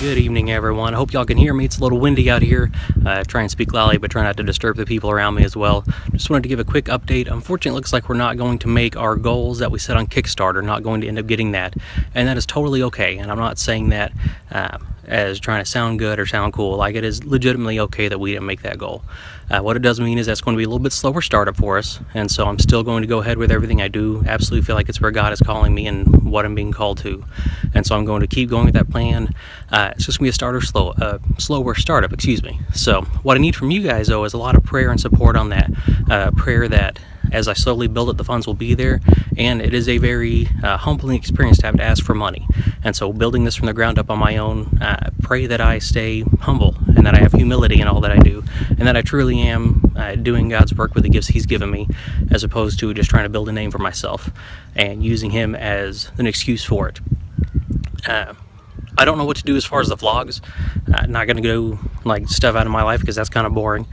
Good evening, everyone. I hope y'all can hear me. It's a little windy out here. Try and speak loudly, but try not to disturb the people around me as well. Just wanted to give a quick update. Unfortunately, it looks like we're not going to make our goals that we set on Kickstarter, not going to end up getting that. And that is totally okay. And I'm not saying that as trying to sound good or sound cool. Like, it is legitimately okay that we didn't make that goal. What it does mean is that's going to be a little bit slower startup for us, and so I'm still going to go ahead with everything I do. Absolutely feel like it's where God is calling me and what I'm being called to, and so I'm going to keep going with that plan. It's just going to be a slower startup, excuse me. So what I need from you guys, though, is a lot of prayer and support on that. Prayer that as I slowly build it, the funds will be there, and it is a very humbling experience to have to ask for money. And so building this from the ground up on my own, pray that I stay humble and that I have humility in all that I do, and that I truly am doing God's work with the gifts He's given me, as opposed to just trying to build a name for myself and using Him as an excuse for it. I don't know what to do as far as the vlogs. Not going to go like stuff out of my life because that's kind of boring.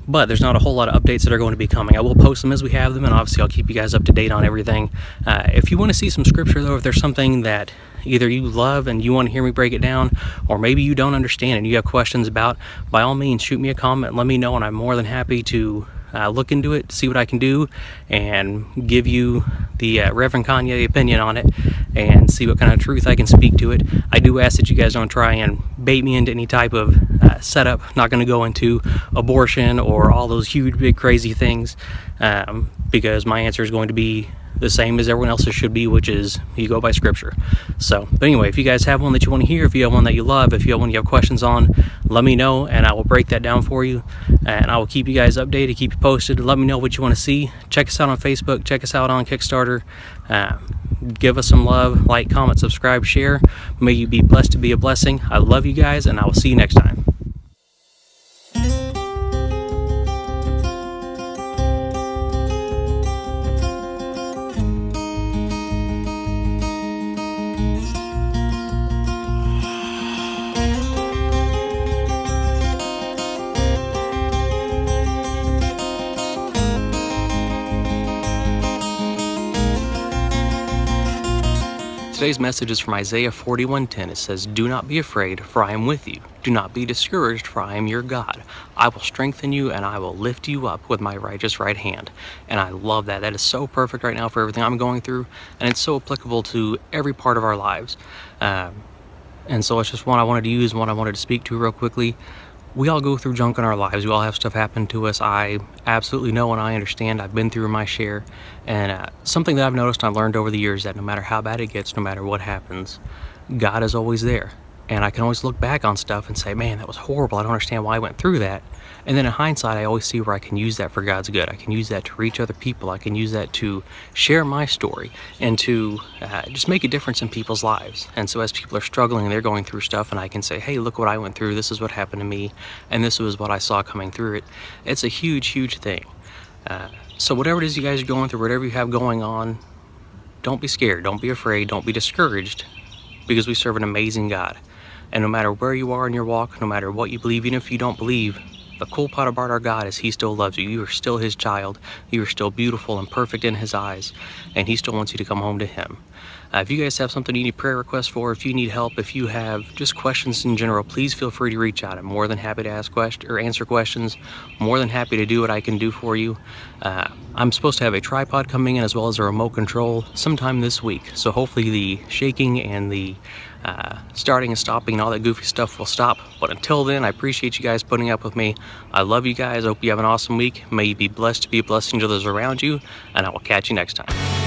But there's not a whole lot of updates that are going to be coming. I will post them as we have them, and obviously I'll keep you guys up to date on everything. If you want to see some scripture, though, if there's something that either you love and you want to hear me break it down, or maybe you don't understand and you have questions about, by all means, shoot me a comment, let me know, and I'm more than happy to look into it, see what I can do, and give you the Reverend Kanye opinion on it, and see what kind of truth I can speak to it. I do ask that you guys don't try and bait me into any type of setup. Not going to go into abortion or all those huge, big, crazy things, because my answer is going to be the same as everyone else's should be, which is you go by scripture. So, but anyway, if you guys have one that you want to hear, if you have one that you love, if you have one you have questions on, let me know and I will break that down for you, and I will keep you guys updated, keep you posted. Let me know what you want to see. Check us out on Facebook, check us out on Kickstarter. Give us some love, like, comment, subscribe, share. May you be blessed to be a blessing. I love you guys, and I will see you next time. Today's message is from Isaiah 41:10. It says, "Do not be afraid, for I am with you. Do not be discouraged, for I am your God. I will strengthen you, and I will lift you up with my righteous right hand." And I love that. That is so perfect right now for everything I'm going through, and it's so applicable to every part of our lives. And so it's just one I wanted to use, one I wanted to speak to real quickly. We all go through junk in our lives. We all have stuff happen to us. I absolutely know and I understand. I've been through my share. And something that I've noticed and I've learned over the years, that no matter how bad it gets, no matter what happens, God is always there. And I can always look back on stuff and say, man, that was horrible. I don't understand why I went through that. And then in hindsight, I always see where I can use that for God's good. I can use that to reach other people. I can use that to share my story and to just make a difference in people's lives. And so as people are struggling and they're going through stuff, and I can say, hey, look what I went through. This is what happened to me. And this was what I saw coming through it. It's a huge, huge thing. So whatever it is you guys are going through, whatever you have going on, don't be scared. Don't be afraid. Don't be discouraged, because we serve an amazing God. And no matter where you are in your walk, no matter what you believe, even if you don't believe, the cool part about our God is He still loves you. You are still His child. You are still beautiful and perfect in His eyes, and He still wants you to come home to Him. If you guys have something you need prayer requests for, if you need help, if you have just questions in general, please feel free to reach out. I'm more than happy to ask questions or answer questions. More than happy to do what I can do for you. I'm supposed to have a tripod coming in as well as a remote control sometime this week. So hopefully the shaking and the starting and stopping and all that goofy stuff will stop. But until then, I appreciate you guys putting up with me. I love you guys. I hope you have an awesome week. May you be blessed to be a blessing to those around you, and I will catch you next time.